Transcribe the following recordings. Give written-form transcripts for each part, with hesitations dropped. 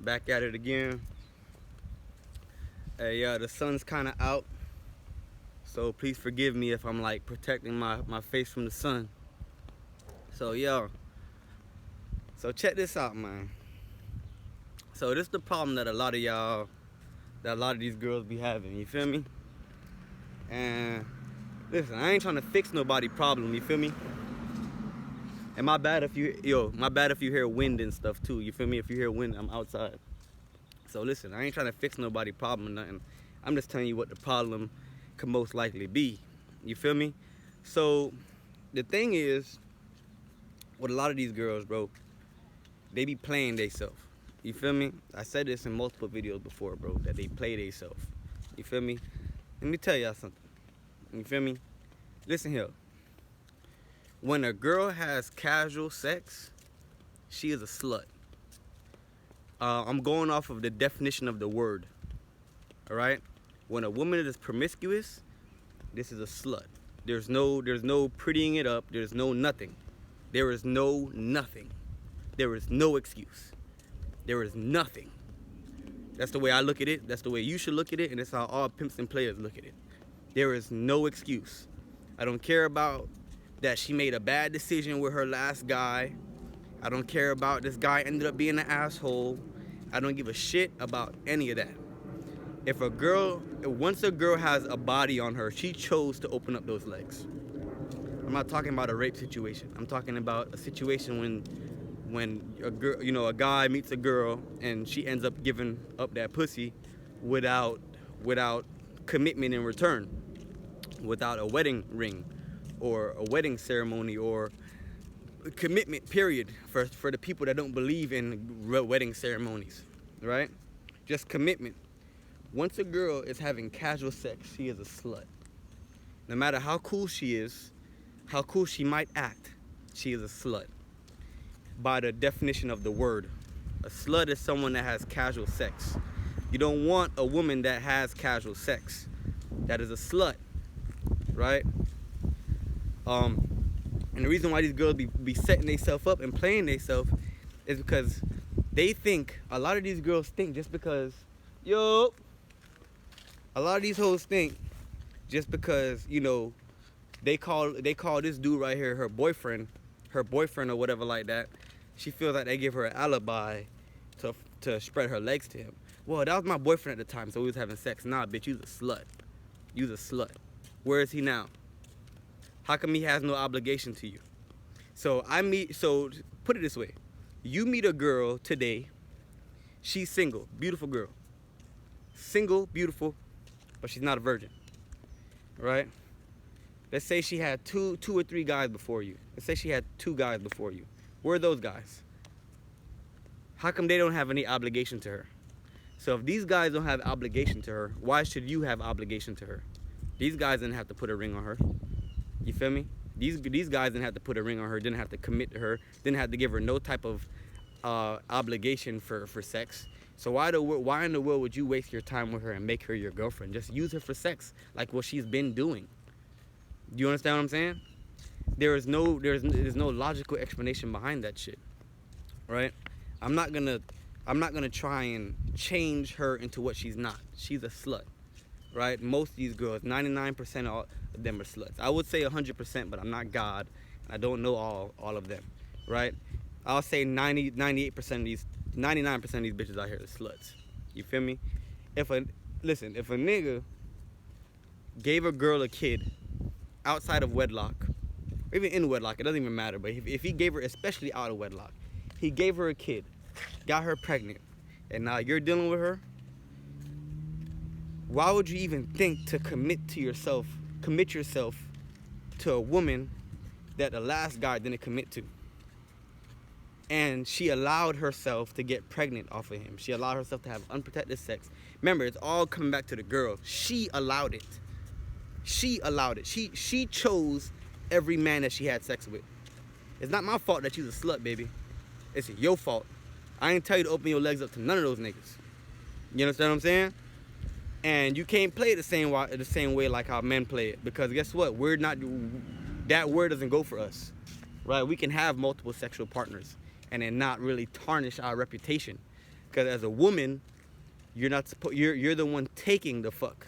Back at it again. Hey, the sun's kind of out, so please forgive me if I'm like protecting my face from the sun. So so check this out, man. So this is the problem that a lot of these girls be having. You feel me? And listen, I ain't trying to fix nobody problem. You feel me? And my bad if you hear wind and stuff too. You feel me? If you hear wind, I'm outside. So listen, I ain't trying to fix nobody problem or nothing. I'm just telling you what the problem could most likely be. You feel me? So the thing is, with a lot of these girls, bro, they be playing theyself. You feel me? I said this in multiple videos before, bro, that they play theyself. You feel me? Let me tell y'all something. You feel me? Listen here. When a girl has casual sex, she is a slut. I'm going off of the definition of the word. All right? When a woman is promiscuous, this is a slut. There's no prettying it up. There's no nothing. There is no nothing. There is no excuse. There is nothing. That's the way I look at it. That's the way you should look at it. And that's how all pimps and players look at it. There is no excuse. I don't care about that she made a bad decision with her last guy. I don't care about this guy ended up being an asshole. I don't give a shit about any of that. Once a girl has a body on her, she chose to open up those legs. I'm not talking about a rape situation. I'm talking about a situation when a girl, a guy meets a girl and she ends up giving up that pussy without commitment in return, without a wedding ring or a wedding ceremony or commitment period for the people that don't believe in wedding ceremonies, right? Just commitment. Once a girl is having casual sex, she is a slut. No matter how cool she is, how cool she might act, she is a slut. By the definition of the word, a slut is someone that has casual sex. You don't want a woman that has casual sex. That is a slut, right? And the reason why these girls be setting themselves up and playing themselves is because they think, a lot of these girls think just because, a lot of these hoes think just because, they call this dude right here her boyfriend or whatever like that, she feels like they give her an alibi to spread her legs to him. Well, that was my boyfriend at the time, so we was having sex. Nah, bitch, you's a slut. You's a slut. Where is he now? How come he has no obligation to you? So put it this way. You meet a girl today, she's single, beautiful girl. Single, beautiful, but she's not a virgin, right? Let's say she had two or three guys before you. Let's say she had 2 guys before you. Where are those guys? How come they don't have any obligation to her? So if these guys don't have obligation to her, why should you have obligation to her? These guys didn't have to put a ring on her. You feel me? These guys didn't have to put a ring on her, didn't have to commit to her, didn't have to give her no type of obligation for sex. So why in the world would you waste your time with her and make her your girlfriend? Just use her for sex, like what she's been doing. Do you understand what I'm saying? There's no logical explanation behind that shit, right? I'm not gonna try and change her into what she's not. She's a slut, right? Most of these girls, 99% of them are sluts. I would say 100%, but I'm not God. I don't know all of them, right? I'll say 98% of these, 99% of these bitches out here are sluts. You feel me? If a nigga gave a girl a kid outside of wedlock, or even in wedlock, it doesn't even matter, but if he gave her, especially out of wedlock, he gave her a kid, got her pregnant, and now you're dealing with her, why would you even think to commit yourself to a woman that the last guy didn't commit to? And she allowed herself to get pregnant off of him. She allowed herself to have unprotected sex. Remember, it's all coming back to the girl. She allowed it. She allowed it. She chose every man that she had sex with. It's not my fault that you's a slut, baby. It's your fault. I ain't tell you to open your legs up to none of those niggas. You understand what I'm saying? And you can't play it the same way like how men play it, because guess what? That word doesn't go for us, right? We can have multiple sexual partners and then not really tarnish our reputation. Because as a woman, you're the one taking the fuck.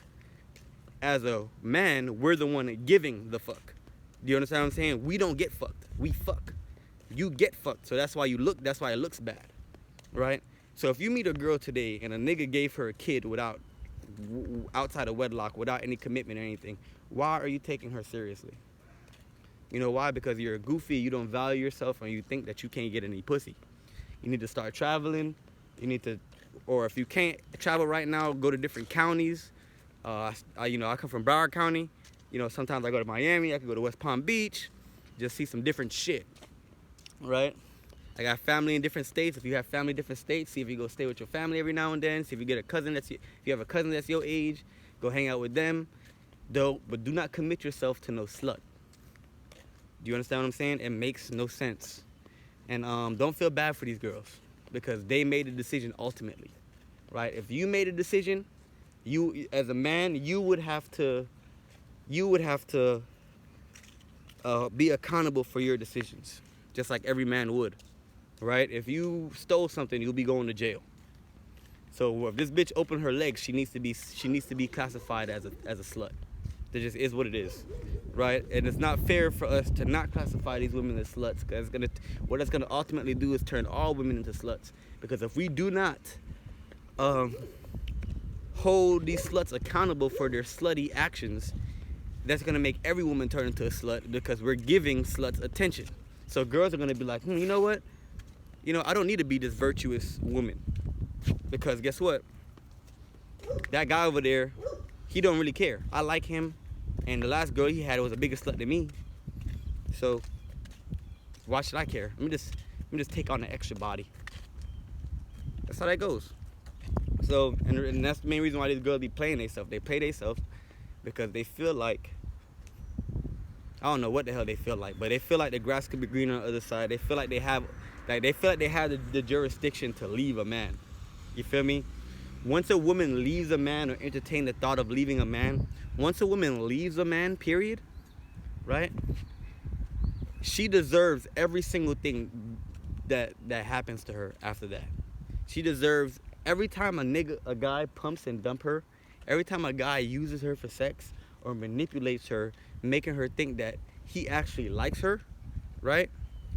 As a man, we're the one giving the fuck. Do you understand what I'm saying? We don't get fucked. We fuck. You get fucked. So that's why that's why it looks bad. Right? So if you meet a girl today and a nigga gave her a kid outside of wedlock, without any commitment or anything, why are you taking her seriously? You know why? Because you're a goofy, you don't value yourself, and you think that you can't get any pussy. You need to start traveling. You need to, or if you can't travel right now, go to different counties. I come from Broward County. You know, sometimes I go to Miami. I can go to West Palm Beach, just see some different shit. Right? I got family in different states. If you have family in different states, see if you go stay with your family every now and then. See if you get a cousin if you have a cousin that's your age, go hang out with them. But do not commit yourself to no slut. Do you understand what I'm saying? It makes no sense. And don't feel bad for these girls, because they made a decision ultimately, right? If you made a decision, you as a man, you would have to be accountable for your decisions, just like every man would, right? If you stole something, you'll be going to jail. So if this bitch opened her legs, she needs to be classified as a slut. That just is what it is, right? And it's not fair for us to not classify these women as sluts, because what it's gonna ultimately do is turn all women into sluts. Because if we do not hold these sluts accountable for their slutty actions, that's gonna make every woman turn into a slut, because we're giving sluts attention. So girls are gonna be like, you know what? You know, I don't need to be this virtuous woman, because guess what? That guy over there, he don't really care. I like him, and the last girl he had was a bigger slut than me. So why should I care? Let me just take on the extra body. That's how that goes. So and that's the main reason why these girls be playing themselves. They play themselves because they feel like, I don't know what the hell they feel like, but they feel like the grass could be greener on the other side. They feel like they have the jurisdiction to leave a man. You feel me? Once a woman leaves a man, or entertain the thought of leaving a man, once a woman leaves a man, period, right? She deserves every single thing that happens to her after that. She deserves every time a guy pumps and dump her, every time a guy uses her for sex or manipulates her, making her think that he actually likes her, right?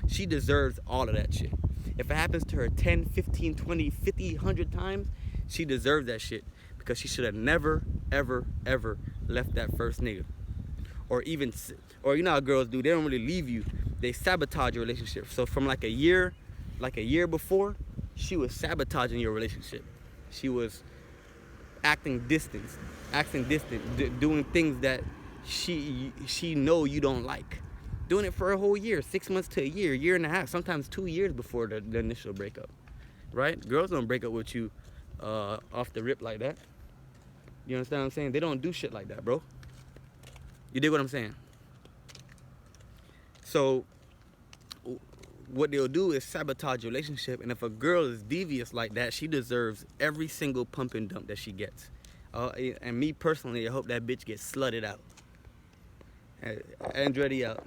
She deserves all of that shit. If it happens to her 10, 15, 20, 50, 100 times, she deserves that shit, because she should have never, ever, ever left that first nigga. Or you know how girls do, they don't really leave you, they sabotage your relationship. So from like a year before, she was sabotaging your relationship. She was acting distant, doing things that she know you don't like. Doing it for a whole year, 6 months to a year and a half, sometimes 2 years before the initial breakup, right? Girls don't break up with you off the rip like that. You understand what I'm saying? They don't do shit like that, bro. You dig what I'm saying? So what they'll do is sabotage your relationship, and if a girl is devious like that, she deserves every single pump and dump that she gets. And me personally, I hope that bitch gets slutted out. Andretti out.